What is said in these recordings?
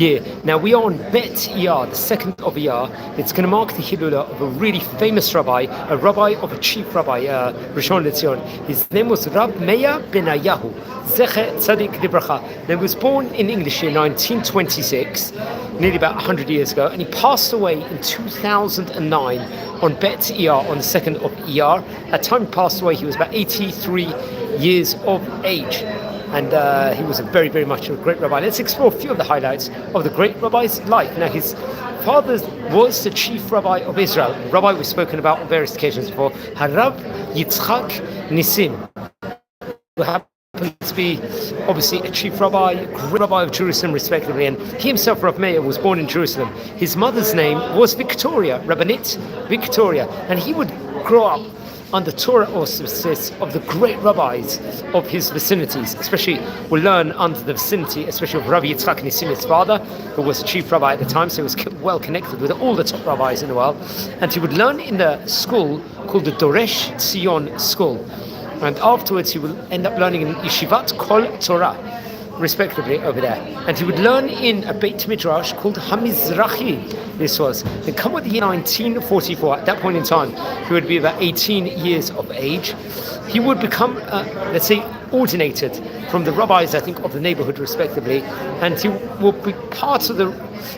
year. Now we are on Bet Iyar, the second of Iyar. It's going to mark the Hilula of a really famous rabbi, a chief rabbi, Rishon LeZion. His name was Rabbi Meir Benayahu Z'tl. He was born in English year 1926, nearly about 100 years ago, and he passed away in 2009 on Bet Iyar, on the second of Iyar. At the time he passed away, he was about 83 years of age. And he was very, very much a great rabbi. Let's explore a few of the highlights of the great rabbi's life. Now, his father was the chief rabbi of Israel. Rabbi we've spoken about on various occasions before. Rabbi ניסים, who happened to be obviously a chief rabbi, great rabbi of Jerusalem, respectively. And he himself, Rabbi Meir, was born in Jerusalem. His mother's name was Victoria, Rabbinit Victoria, and he would grow up under Torah auspices of the great rabbis of his vicinities. Especially, we'll learn under the vicinity, especially of Rabbi Yitzchak ניסים, his father, who was a chief rabbi at the time, so he was well connected with all the top rabbis in the world. And he would learn in the school called the Doresh Tzion School. And afterwards, he would end up learning in Yeshivat Kol Torah, respectively, over there. And he would learn in a Beit Midrash called Hamizrahi. This was. Then come with the year 1944. At that point in time, he would be about 18 years of age. He would become, let's say, ordinated from the rabbis, I think, of the neighborhood, respectively. And he will be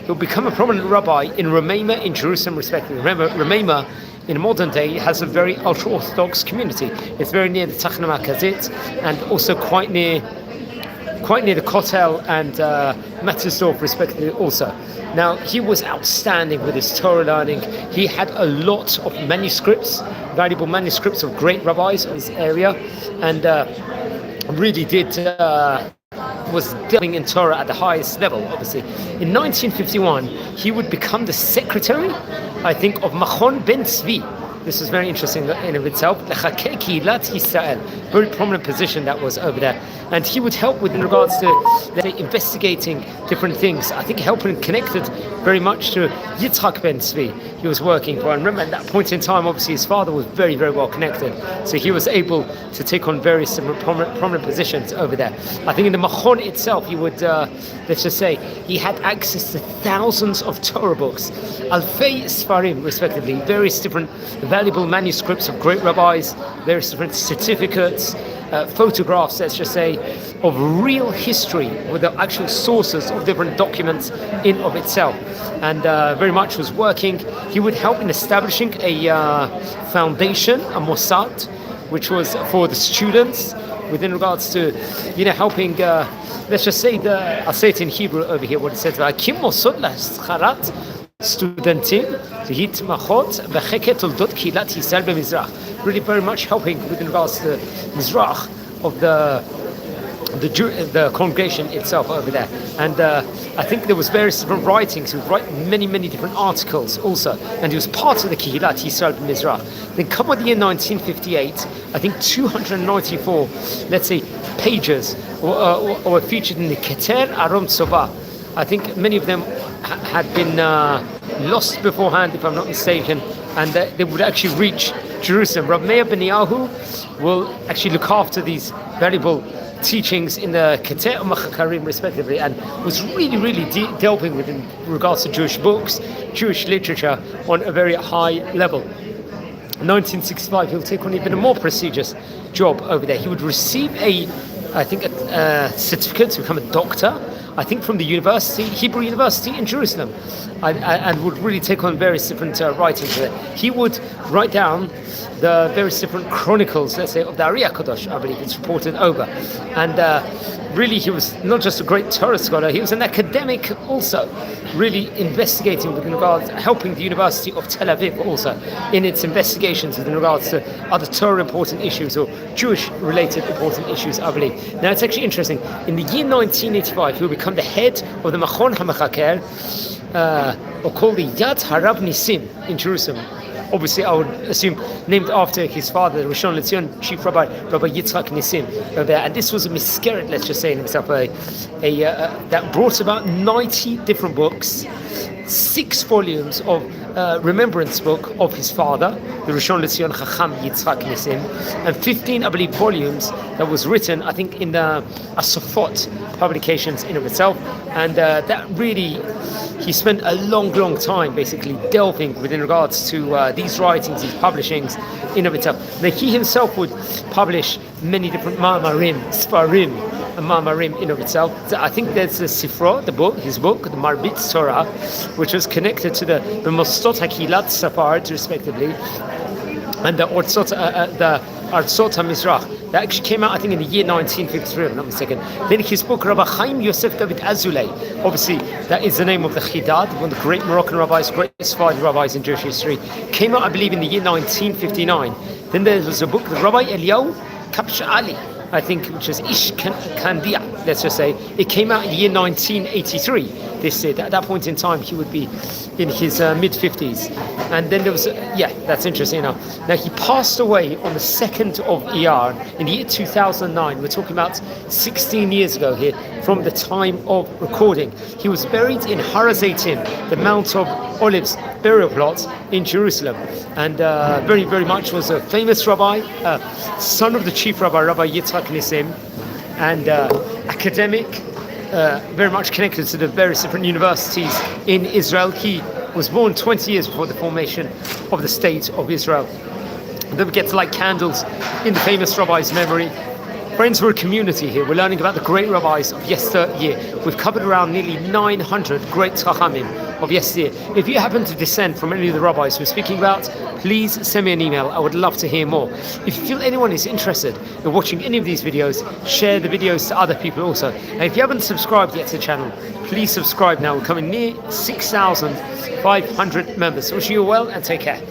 he'll become a prominent rabbi in Ramema in Jerusalem, respectively. Remember, Ramema in modern day has a very ultra-Orthodox community. It's very near the Tachna Markazit and also quite near the Kotel and Mattersdorf, respectively, also. Now, he was outstanding with his Torah learning. He had a lot of manuscripts, valuable manuscripts of great rabbis of his area, and really was delving in Torah at the highest level, obviously. In 1951, he would become the secretary, I think, of מכון Ben Tzvi. This was very interesting in of itself. Very prominent position that was over there. And he would help with in regards to, let's say, investigating different things. I think helping connected very much to Yitzchak Ben Tzvi he was working for. And remember, at that point in time, obviously, his father was very, very well connected. So he was able to take on various prominent positions over there. I think in the מכון itself, he would, let's just say, he had access to thousands of Torah books, Alfei Sfarim, respectively, various different valuable manuscripts of great rabbis, various different certificates, photographs, let's just say, of real history with the actual sources of different documents in of itself. And very much was working. He would help in establishing a foundation, a Mossad, which was for the students within regards to, helping, let's just say, I'll say it in Hebrew over here, what it says, Hakim Mossad L'Scharat סטודנטים להתמחות בחקר תולדות קהילת ישראל במזרח. Really very much helping with regards to the Mizrach of the congregation itself over there. And I think there was various different writings. He would write many, many different articles also. And he was part of the Kehillat Yisrael b'Mizrach. Then come with the year 1958, I think 294, let's say, pages were featured in the Keter Arom Tzova. I think many of them had been lost beforehand, if I'm not mistaken, and they would actually reach Jerusalem. Rabbi Meir Benayahu will actually look after these valuable teachings in the Keter and Machakarim, respectively, and was really, really delving with in regards to Jewish books, Jewish literature on a very high level. In 1965, he'll take on even a more prestigious job over there. He would receive a certificate to become a doctor, I think from the university, Hebrew University in Jerusalem, and would really take on various different writings there. He would write down the various different chronicles, let's say, of the Ari HaKadosh, I believe it's reported over. And really, he was not just a great Torah scholar, he was an academic also, really investigating with regards, helping the University of Tel Aviv also in its investigations with regards to other Torah important issues or Jewish related important issues, I believe. Now, it's actually interesting. In the year 1985, he will become the head of the מכון המחקר, or called the Yad HaRab ניסים in Jerusalem. Obviously, I would assume named after his father, Rishon LeZion, Chief Rabbi Yitzchak ניסים over there. And this was a miscarriage, let's just say in himself, that brought about 90 different books 6 volumes of remembrance book of his father, the Rishon LeZion Chacham Yitzchak ניסים, and 15, I believe, volumes that was written, I think, in the Asofot publications in of itself, and that really, he spent a long time basically delving within regards to these writings, these publishings in of itself. Now, he himself would publish many different ma'amarim, sparim, and ma'amarim in of itself. So I think there's the Sifra, the book, his book, the Marbit Torah, which was connected to the Mostot HaKilat Safard, respectively, and the Artsot HaMizrach. That actually came out, I think, in the year 1953, if I'm not mistaken. Then his book, Rabbi Chaim Yosef David Azulay, obviously, that is the name of the Chidad, one of the great Moroccan rabbis, great Sephardi rabbis in Jewish history. Came out, I believe, in the year 1959. Then there was a book, Rabbi Eliyahu Kapsh Ali, I think, which is Ish Kandia, let's just say. It came out in the year 1983. At that point in time, he would be in his mid-50s. And then there was, that's interesting enough. Now, he passed away on the 2nd of Iyar in the year 2009. We're talking about 16 years ago here, from the time of recording. He was buried in Har HaZeitim, the Mount of Olives burial plot in Jerusalem. And very much was a famous rabbi, son of the chief rabbi, Rabbi Yitzchak ניסים, and academic, very much connected to the various different universities in Israel. He was born 20 years before the formation of the state of Israel. And then we get to light candles in the famous rabbi's memory. Friends, we're a community here. We're learning about the great rabbis of yesteryear. We've covered around nearly 900 great chachamim of yesteryear. If you happen to descend from any of the rabbis we're speaking about, please send me an email. I would love to hear more. If you feel anyone is interested in watching any of these videos, share the videos to other people also. And if you haven't subscribed yet to the channel, please subscribe now. We're coming near 6,500 members. Wishing you well and take care.